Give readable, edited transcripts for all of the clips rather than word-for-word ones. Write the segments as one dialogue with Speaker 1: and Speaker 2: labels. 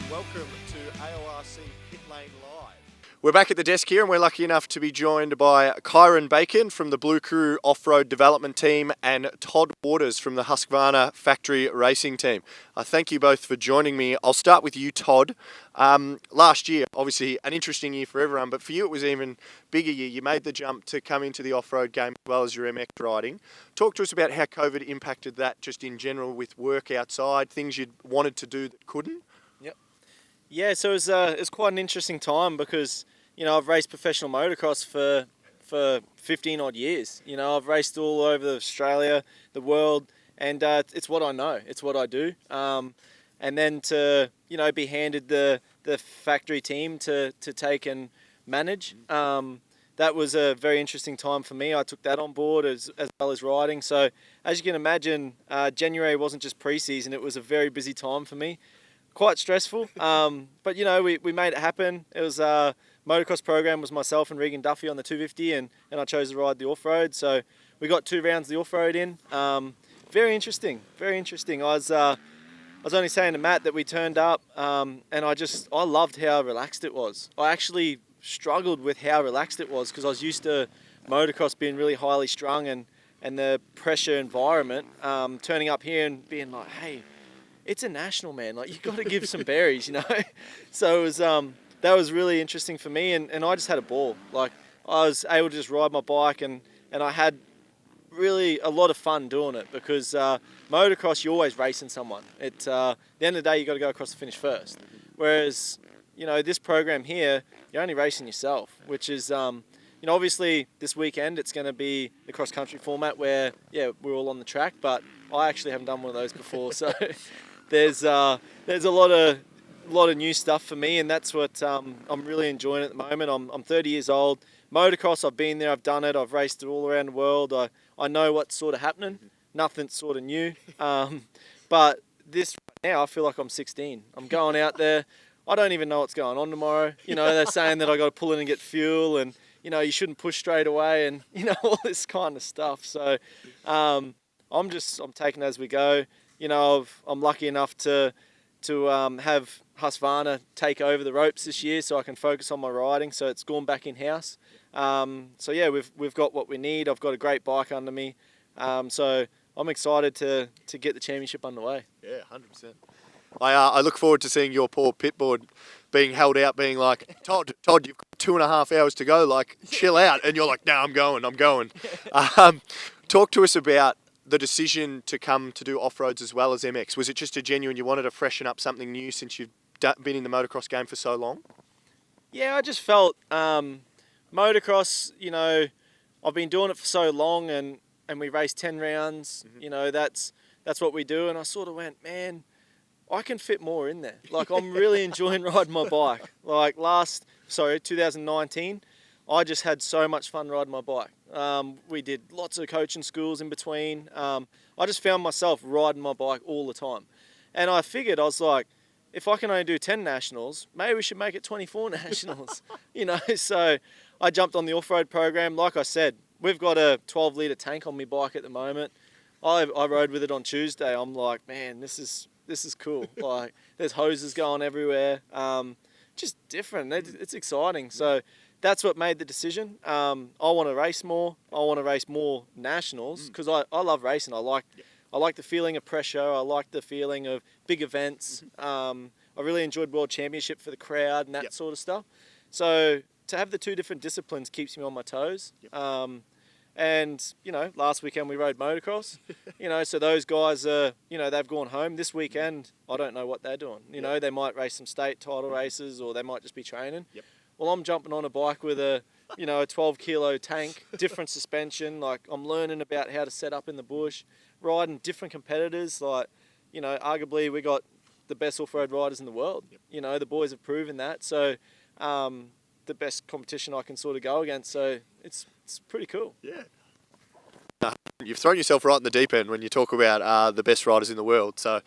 Speaker 1: welcome to AORC Pit Lane Live. We're back at the desk here and we're lucky enough to be joined by Kyron Bacon from the Blue Crew Off-Road Development Team and Todd Waters from the Husqarna Factory Racing Team. Thank you both for joining me. I'll start with you, Todd. Last year, obviously an interesting year for everyone, but for you it was even bigger year. You made the jump to come into the off-road game as well as your MX riding. Talk to us about how COVID impacted that just in general with work outside, things you'd wanted to do that couldn't.
Speaker 2: Yeah, so it's quite an interesting time because, you know, I've raced professional motocross for 15 odd years. You know, I've raced all over Australia, the world, and it's what I know, it's what I do. And then to, you know, be handed the factory team to take and manage, that was a very interesting time for me. I took that on board as well as riding. So as you can imagine, January wasn't just pre-season, it was a very busy time for me. Quite stressful, but you know, we made it happen. It was motocross program was myself and Regan Duffy on the 250, and I chose to ride the off-road. So we got 2 rounds of the off-road in. Very interesting, very interesting. I was only saying to Matt that we turned up, and I loved how relaxed it was. I actually struggled with how relaxed it was because I was used to motocross being really highly strung and the pressure environment. Turning up here and being like, hey, it's a national, man. Like, you got to give some berries, you know. So it was that was really interesting for me, and I just had a ball. Like, I was able to just ride my bike, and I had really a lot of fun doing it because motocross, you're always racing someone. At the end of the day, you got to go across the finish first. Whereas, you know, this program here, you're only racing yourself, which is, you know, obviously this weekend it's going to be the cross country format where, yeah, we're all on the track, but I actually haven't done one of those before, so. There's a lot of new stuff for me, and that's what I'm really enjoying at the moment. I'm 30 years old. Motocross, I've been there, I've done it, I've raced it all around the world. I know what's sort of happening. Nothing's sort of new. But this right now, I feel like I'm 16. I'm going out there. I don't even know what's going on tomorrow. You know, they're saying that I got to pull in and get fuel, and you know, you shouldn't push straight away, and you know, all this kind of stuff. So I'm taking it as we go. You know, I'm lucky enough to have Husqarna take over the ropes this year, so I can focus on my riding. So it's gone back in house. So yeah, we've got what we need. I've got a great bike under me. So I'm excited to get the championship underway.
Speaker 1: Yeah, 100%. I look forward to seeing your poor pitboard being held out, being like, Todd, you've got 2.5 hours to go. Like, chill out, and you're like, no, I'm going. Talk to us about the decision to come to do off-roads as well as MX. Was it just a genuine, you wanted to freshen up something new since you've been in the motocross game for so long?
Speaker 2: Yeah, I just felt motocross, you know, I've been doing it for so long, and we race 10 rounds, you know, that's what we do, and I sort of went, man, I can fit more in there. Like, I'm really enjoying riding my bike. Like 2019, I just had so much fun riding my bike. We did lots of coaching schools in between. I just found myself riding my bike all the time. And I figured, I was like, if I can only do 10 nationals, maybe we should make it 24 nationals. You know, so I jumped on the off-road program. Like I said, we've got a 12-litre tank on my bike at the moment. I rode with it on Tuesday. I'm like, man, this is cool. Like, there's hoses going everywhere. Just different. It's exciting. So that's what made the decision. I want to race more. I want to race more nationals because I love racing. I like the feeling of pressure. I like the feeling of big events. I really enjoyed World Championship for the crowd and that sort of stuff. So to have the 2 different disciplines keeps me on my toes. And, you know, last weekend we rode motocross. You know, so those guys are, you know, they've gone home. This weekend, I don't know what they're doing. You know, they might race some state title races or they might just be training. Well, I'm jumping on a bike with a 12-kilo tank, different suspension. Like, I'm learning about how to set up in the bush, riding different competitors. Like, you know, arguably we got the best off-road riders in the world. You know, the boys have proven that. So, the best competition I can sort of go against. So it's pretty cool.
Speaker 1: Yeah. You've thrown yourself right in the deep end when you talk about the best riders in the world. So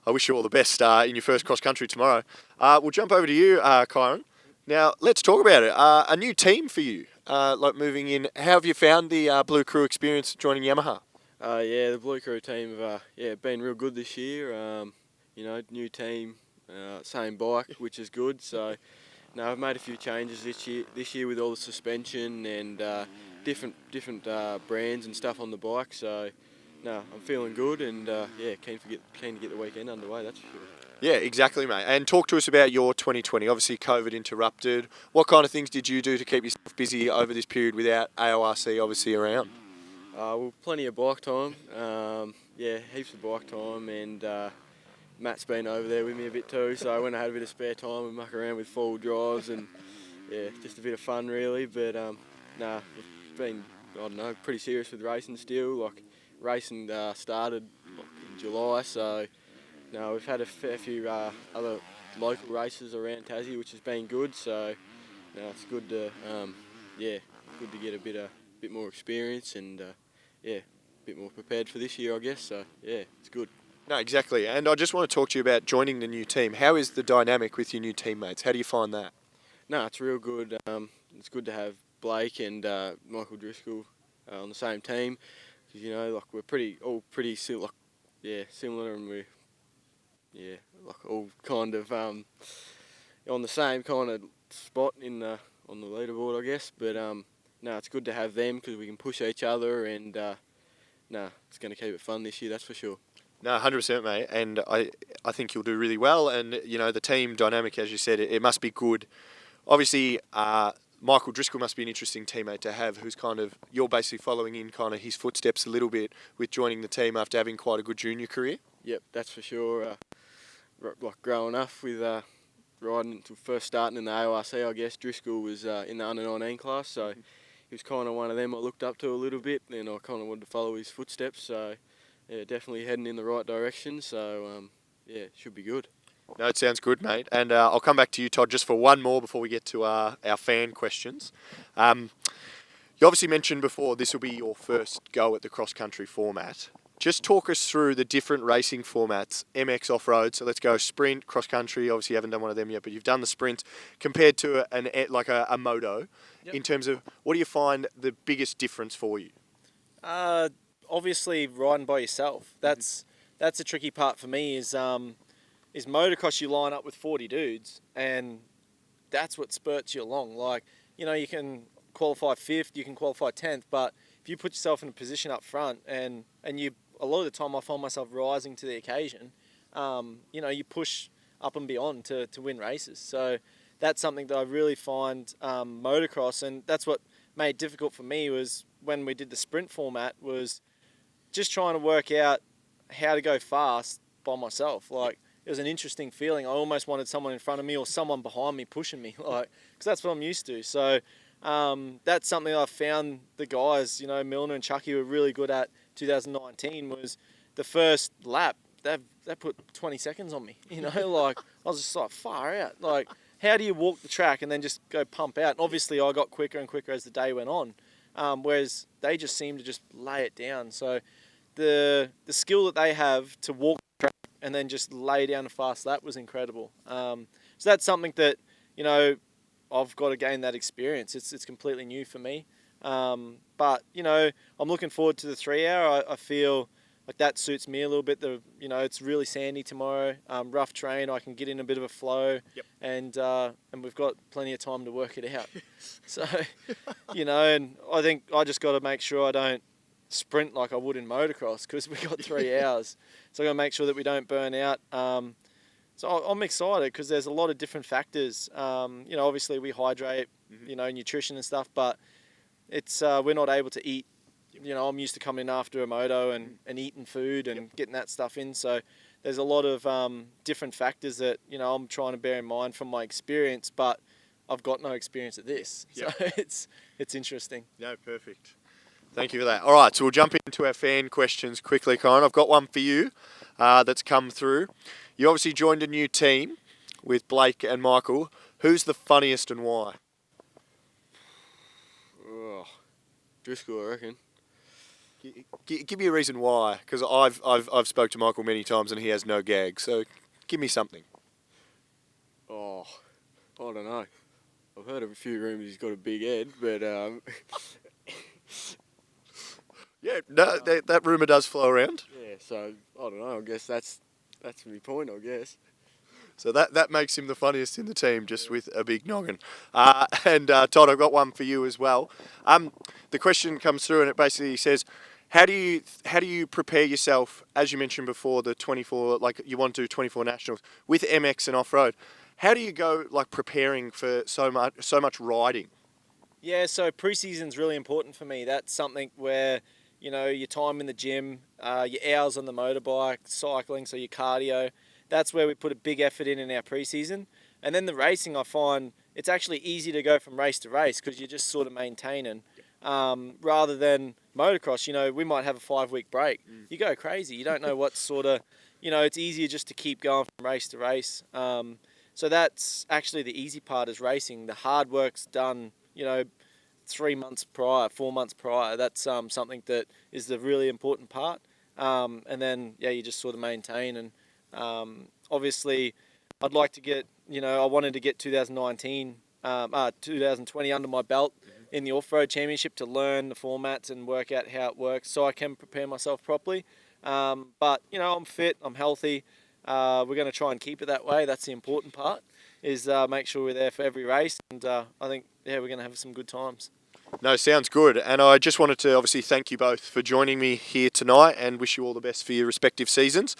Speaker 1: I wish you all the best in your first cross-country tomorrow. We'll jump over to you, Kyron. Now, let's talk about it. A new team for you, like moving in. How have you found the Blue Crew experience joining Yamaha?
Speaker 3: Yeah, the Blue Crew team have been real good this year. You know, new team, same bike, which is good. So, no, I've made a few changes this year with all the suspension and different brands and stuff on the bike. So, no, I'm feeling good and yeah, keen to get the weekend underway. That's for sure.
Speaker 1: Yeah, exactly, mate. And talk to us about your 2020. Obviously, COVID interrupted. What kind of things did you do to keep yourself busy over this period without AORC obviously around?
Speaker 3: Well, plenty of bike time. Yeah, heaps of bike time, and Matt's been over there with me a bit too. So when I had a bit of spare time, we muck around with four-wheel drives and yeah, just a bit of fun really. But nah, it's been, I don't know, pretty serious with racing still. Like racing started in July, so no, we've had a fair few other local races around Tassie, which has been good. So no, it's good to yeah, good to get a bit more experience and yeah, a bit more prepared for this year, I guess. So yeah, it's good.
Speaker 1: No, exactly. And I just want to talk to you about joining the new team. How is the dynamic with your new teammates? How do you find that?
Speaker 3: No, it's real good. It's good to have Blake and Michael Driscoll on the same team, because you know, like we're all pretty similar, and we're like all kind of on the same kind of spot in on the leaderboard, I guess. But no, it's good to have them because we can push each other, and no, it's going to keep it fun this year, that's for sure.
Speaker 1: No, 100%, mate. And I think you'll do really well. And, you know, the team dynamic, as you said, it must be good. Obviously, Michael Driscoll must be an interesting teammate to have, who's kind of, you're basically following in kind of his footsteps a little bit with joining the team after having quite a good junior career.
Speaker 3: Yep, that's for sure. Like growing up with riding, first starting in the AORC, I guess, Driscoll was in the under-19 class, so he was kind of one of them I looked up to a little bit, and I kind of wanted to follow his footsteps, so yeah, definitely heading in the right direction, so yeah, should be good.
Speaker 1: No, it sounds good, mate. And I'll come back to you, Todd, just for one more before we get to our fan questions. You obviously mentioned before this will be your first go at the cross-country format. Just talk us through the different racing formats, MX off-road, so let's go sprint, cross-country, obviously you haven't done one of them yet, but you've done the sprint, compared to a moto. Yep. In terms of, what do you find the biggest difference for you?
Speaker 2: Obviously riding by yourself. That's the tricky part for me is motocross, you line up with 40 dudes and that's what spurts you along. Like, you know, you can qualify 5th, you can qualify 10th, but if you put yourself in a position up front and you, a lot of the time I find myself rising to the occasion, you know, you push up and beyond to win races. So that's something that I really find motocross, and that's what made it difficult for me was when we did the sprint format, was just trying to work out how to go fast by myself. Like, it was an interesting feeling. I almost wanted someone in front of me or someone behind me pushing me, like, because that's what I'm used to. So that's something I found the guys, you know, Milner and Chucky were really good at 2019, was the first lap, they put 20 seconds on me, you know, like, I was just like, far out. Like, how do you walk the track and then just go pump out? And obviously I got quicker and quicker as the day went on, whereas they just seemed to just lay it down. So the skill that they have to walk the track and then just lay down a fast lap was incredible. So that's something that, you know, I've got to gain that experience. It's completely new for me. But, you know, I'm looking forward to the 3 hour. I feel like that suits me a little bit. You know, it's really sandy tomorrow, rough terrain. I can get in a bit of a flow. Yep. And we've got plenty of time to work it out. So, you know, and I think I just got to make sure I don't sprint like I would in motocross, because we got 3 hours. So I got to make sure that we don't burn out. So I'm excited because there's a lot of different factors. You know, obviously we hydrate, you know, nutrition and stuff, but it's we're not able to eat. You know, I'm used to coming in after a moto and eating food and getting that stuff in. So there's a lot of different factors that, you know, I'm trying to bear in mind from my experience, but I've got no experience at this. So it's interesting.
Speaker 1: No, perfect. Thank you for that. All right, so we'll jump into our fan questions quickly, Kyron. I've got one for you that's come through. You obviously joined a new team with Blake and Michael. Who's the funniest and why?
Speaker 3: Oh, Driscoll, I reckon.
Speaker 1: Give me a reason why, because I've spoke to Michael many times and he has no gag. So give me something.
Speaker 3: Oh, I don't know. I've heard of a few rumours he's got a big head, but
Speaker 1: yeah, no, that rumour does flow around.
Speaker 3: Yeah, so I don't know. I guess that's my point, I guess.
Speaker 1: So that makes him the funniest in the team, just with a big noggin. And Todd, I've got one for you as well. The question comes through and it basically says, how do you prepare yourself, as you mentioned before, the 24, like you want to do 24 nationals with MX and off-road? How do you go like preparing for so much riding?
Speaker 2: Yeah, so pre-season's really important for me. That's something where, you know, your time in the gym, your hours on the motorbike, cycling, so your cardio, that's where we put a big effort in our pre-season. And then the racing, I find it's actually easy to go from race to race because you're just sort of maintaining. Rather than motocross, you know, we might have a 5-week break. You go crazy. You don't know what sort of, you know, it's easier just to keep going from race to race. So that's actually the easy part is racing. The hard work's done, you know, 3 months prior, 4 months prior. That's something that is the really important part. And then, yeah, you just sort of maintain. And obviously, I'd like to get, you know, I wanted to get 2020 under my belt in the off-road championship to learn the formats and work out how it works so I can prepare myself properly. But, you know, I'm fit, I'm healthy. We're going to try and keep it that way. That's the important part, is make sure we're there for every race. And I think, yeah, we're going to have some good times.
Speaker 1: No, sounds good. And I just wanted to obviously thank you both for joining me here tonight and wish you all the best for your respective seasons.